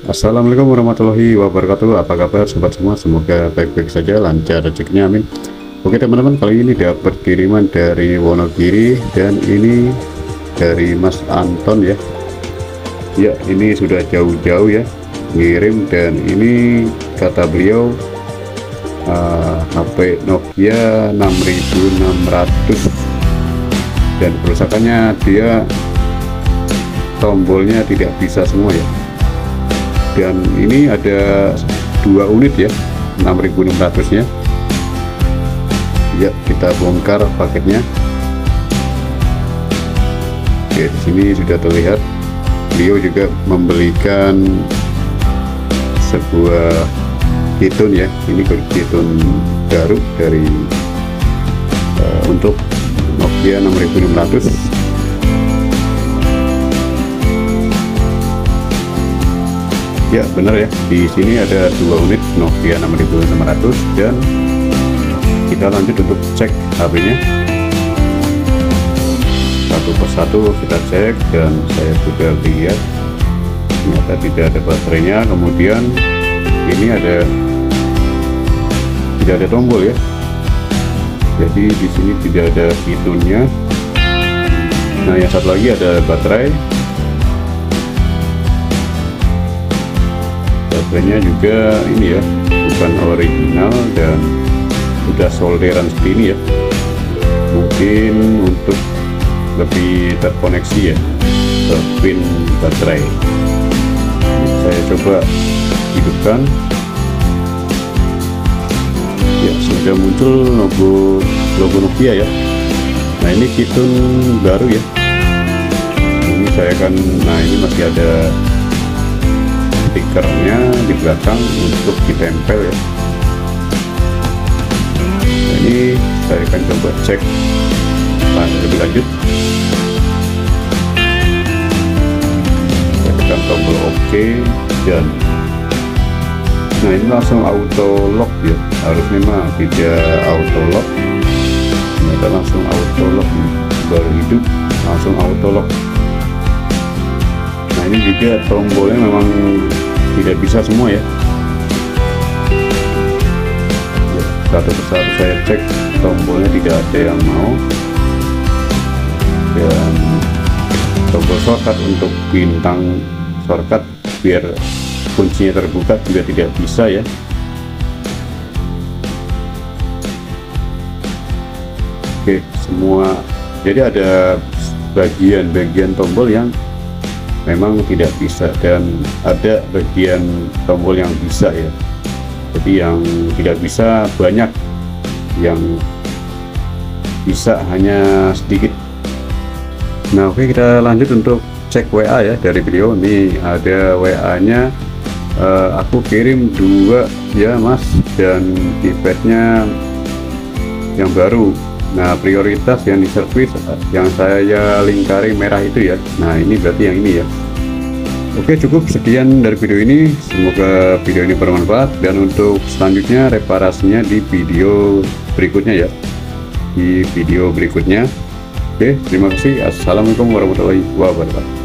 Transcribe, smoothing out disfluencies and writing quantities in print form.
Assalamualaikum warahmatullahi wabarakatuh. Apa kabar sobat semua? Semoga baik-baik saja, lancar rezekinya, amin. Oke teman-teman, kali ini dapat kiriman dari Wonogiri dan ini dari Mas Anton ya. Ya, ini sudah jauh-jauh ya ngirim, dan ini kata beliau HP Nokia 6600 dan kerusakannya dia tombolnya tidak bisa semua ya. Dan ini ada 2 unit ya 6600 nya ya. Kita bongkar paketnya. Oke, di sini sudah terlihat beliau juga membelikan sebuah kitun ya. Ini kitun baru dari untuk Nokia 6600. Ya benar ya, di sini ada 2 unit Nokia 6600 dan kita lanjut untuk cek HP-nya satu persatu. Kita cek dan saya sudah lihat ternyata tidak ada baterainya. Kemudian ini tidak ada tombol ya, jadi di sini tidak ada fiturnya. Nah, yang satu lagi ada baterainya juga ini ya, bukan original dan udah solderan seperti ini ya. Mungkin untuk lebih terkoneksi ya ke pin baterai. Saya coba hidupkan ya, sudah muncul logo Nokia ya. Nah, ini kitun baru ya. Ini saya kan, nah ini masih ada stikernya di belakang untuk ditempel ya. Nah, ini saya akan coba cek lebih lanjut. Saya tekan tombol OK dan nah ini langsung auto lock ya. Harusnya mah tidak auto lock, ternyata langsung auto lock. Baru hidup langsung auto lock. Nah, ini juga tombolnya memang tidak bisa semua ya. Satu persatu saya cek, tombolnya tidak ada yang mau. Dan tombol shortcut untuk bintang shortcut biar kuncinya terbuka juga tidak bisa ya. Oke, semua jadi ada bagian-bagian tombol yang memang tidak bisa dan ada bagian tombol yang bisa ya. Jadi yang tidak bisa banyak, yang bisa hanya sedikit. Nah, oke, kita lanjut untuk cek WA ya dari beliau. Ini ada WA nya, aku kirim 2 ya Mas, dan keypadnya yang baru. Nah, prioritas yang di servis yang saya lingkari merah itu ya. Nah, ini berarti yang ini ya. Oke, cukup sekian dari video ini. Semoga video ini bermanfaat, dan untuk selanjutnya reparasinya di video berikutnya ya. Di video berikutnya. Oke, terima kasih. Assalamualaikum warahmatullahi wabarakatuh.